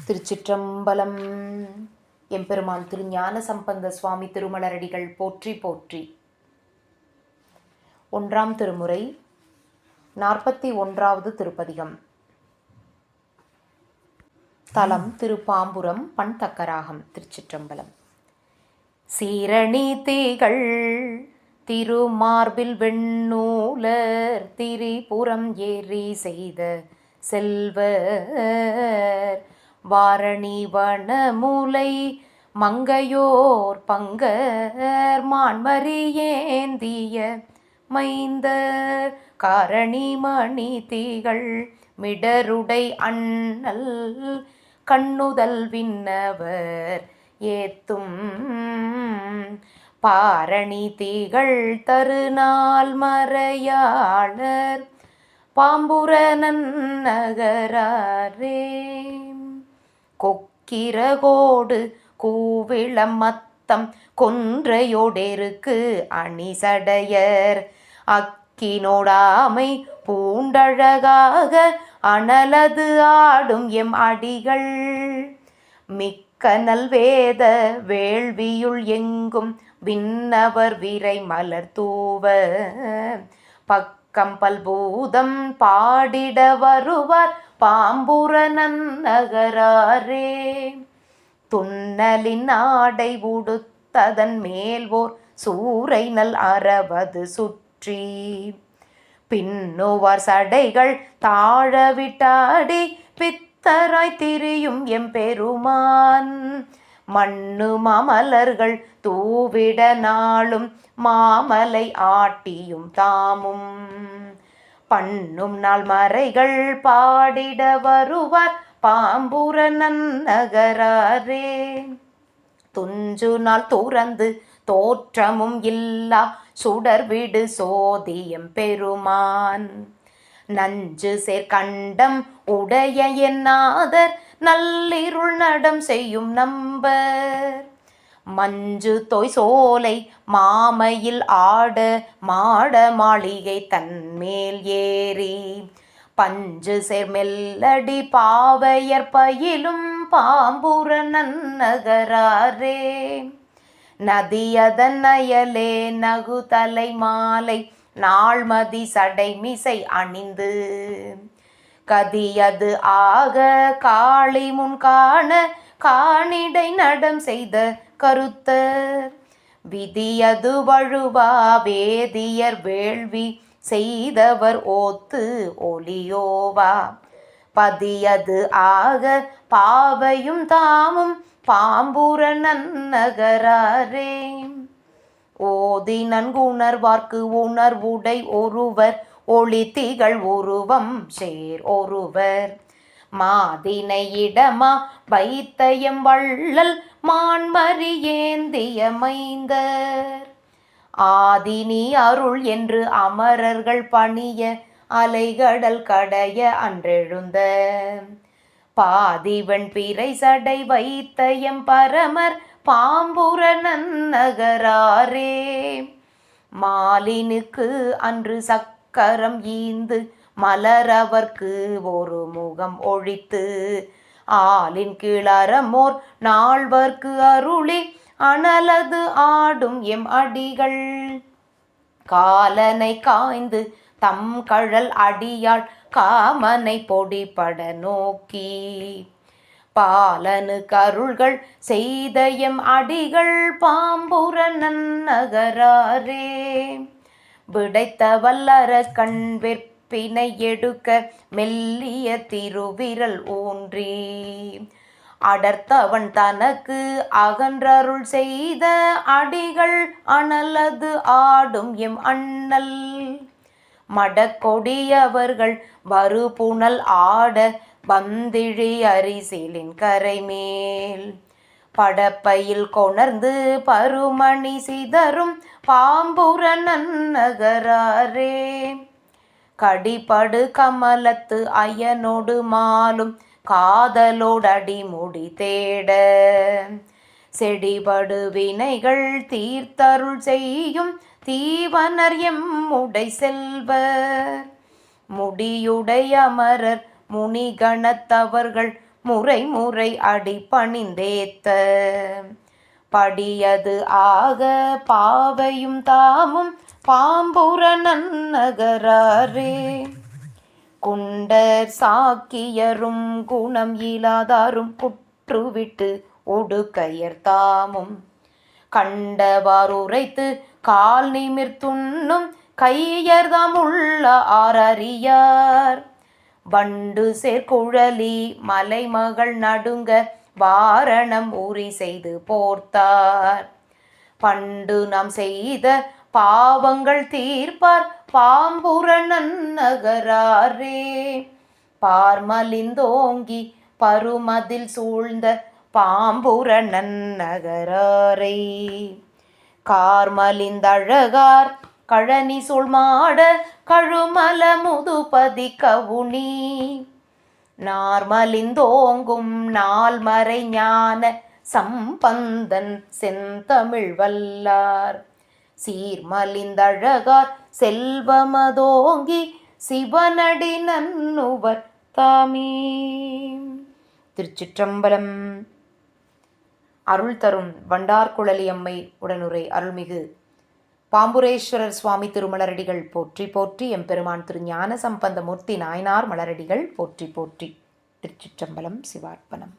திருச்சிற்றம்பலம். எம்பெருமான் திருஞான சம்பந்த சுவாமி திருமலரடிகள் போற்றி போற்றி. 1ஆம் திருமுறை 41வது திருப்பதிகம். தலம் திருப்பாம்புரம். பண் தக்கராகம். திருச்சிற்றம்பலம். சீரணி தீகள் திருமார்பில் வெண்ணூலர் திரிபுரம் ஏறி செய்த செல்வர் வாரணி வனமுலை மங்கையோர் பங்கர் மான்மறியேந்திய மைந்தர் காரணி மணி தீகள் மிடருடை அண்ணல் கண்ணுதல் விண்ணவர் ஏத்தும் பாரணி தீகள் தருநாள் மறையாளர் பாம்புரநன் நகராரே. கொக்கிரகோடு கூவிளம் மத்தம் கொன்றையோடெருக்கு அணிசடையர் அக்கினோடாமை பூண்டழகாக அனலது ஆடும் எம் அடிகள் மிக்க நல்வேத வேள்வியுள் எங்கும் விண்ணவர் விரை மலர் தூவ பக்கம்பல் பூதம் பாடிட வருவார் பாம்புரநன் நகராரே. துன்னலின் ஆடை உடுத்ததன் மேல்வோர் சூறை நல் அறவது சுற்றி பின்னுவார் சடைகள் தாழவிட்டாடி பித்தராய் திரியும் எம்பெருமான் மண்ணு மாமலர்கள் தூவிட நாளும் மாமலை ஆட்டியும் தாமும் பண்ணும் நாள் மறைகள் பாடிட வருவார் பாம்புரநன் நகராரே. துஞ்சு நாள் துறந்து தோற்றமும் இல்லா சுடர்விடு சோதியம் பெருமான் நஞ்சு சேர்கண்டம் உடைய என்னாதர் நல்லிருள் நடம் செய்யும் நம்பர் மஞ்சு தோய் சோலை மாமையில் ஆட மாட மாளிகை தன்மேல் ஏறி பஞ்சு சேர் மெல்லடி பாவையர் பயிலும் பாம்புரநன் நகராரே. நதியதன் அயலே நகு தலை மாலை நாள்மதி சடை மிசை அணிந்து கதியது ஆக காளி முன் காண காணிடை நடம் செய்த கருத்தர் விதியது வழுவா வேதியர் வேள்வி செய்தவர் ஓத்து ஒலியோவா பதியது ஆக பாவையும் தாமும் பாம்புரநன் நகராரே. ஓதி நன்குணர்வார்க்கு உணர்வுடை ஒருவர் ஒளி திகழ் உருவம் சேர் ஒருவர் மாதினை இடமா வைத்தயம் வள்ளல் மான்மறியேந்திய மைந்தர் ஆதினி அருள் என்று அமரர்கள் பணிய அலைகடல் கடைய அன்றெழுந்த பாதிவன் பிறை சடை வைத்தயம் பரமர் பாம்புரநன் நகராரே. மாலினுக்கு அன்று சக்கரம் ஈந்து மலரவர்க்கு ஒரு முகம் ஒழித்து ஆலின் கீழறமோர் நால்வர்க்கு அருளி அனலது ஆடும் எம் அடிகள் காலனை காய்ந்து தம் கழல் அடியாள் காமனை பொடிபட நோக்கி பாலனு கருள்கள் செய்த எம் அடிகள் பாம்புரநன் நகராரே. விடைத்த வல்லர கண் வெற்பினை எடுக்க மெல்லிய திருவிரல் ஊன்றி அடர்த்தவன் தனக்கு அகன்றருள் செய்த அடிகள் அனலது ஆடும் எம் அண்ணல் மடக்கொடியவர்கள் வருபுணல் ஆட வந்திழி அரிசிலின் கரைமேல் படப்பையில் கொணர்ந்து பருமணி சிதறும் பாம்புரநன் நகராரே. கடிபடு கமலத்து அயனோடு மாலும் காதலோடடி முடி தேட செடிபடு வினைகள் தீர்த்தருள் செய்யும் தீவனர் எம் உடை செல்வர் முடியுடை அமரர் முனிகணத்தவர்கள் முறை முறை அடி பணிந்தேத்த படியது ஆக பாவையும் தாமும் பாம்புர நன்னகராரே குண்டர் சாக்கியரும் குணம் இலாதாரும் குற்றுவிட்டு ஒடுக்கையர் தாமும் கண்டவாறு உரைத்து கால் நிமிர்த்துண்ணும் கையர்தாம் உள்ள ஆரறியார் வண்டு சேர்குழலி மலைமகள் நடுங்க வாரணம் உரி செய்து போர்த்தார் பண்டு நாம் செய்த பாவங்கள் தீர்ப்பார் பாம்புர நன்னகராரே பார்மலிந்தோங்கி பருமதில் சூழ்ந்த பாம்புர நன்னகராரை கார்மலிந்தழகார் கழனி சூழ்மாட கழுமல முதுபதி கவுனி நார்மலிந்தோங்கும் நால்மறை ஞான சம்பந்தன் செந்தமிழ் வல்லார் சீர்மலிந்தழகார் செல்வமதோங்கி சிவனடி நன்னுவர் தாமே. திருச்சிற்றம்பலம். அருள் தரும் வண்டார்குழலி அம்மை உடனுரை அருள்மிகு பாம்புரேஸ்வரர் சுவாமி திருமலரடிகள் போற்றி போற்றி. எம்பெருமான் திரு ஞான சம்பந்த மூர்த்தி நாயனார் மலரடிகள் போற்றி போற்றி. திருச்சிற்றம்பலம். சிவார்ப்பணம்.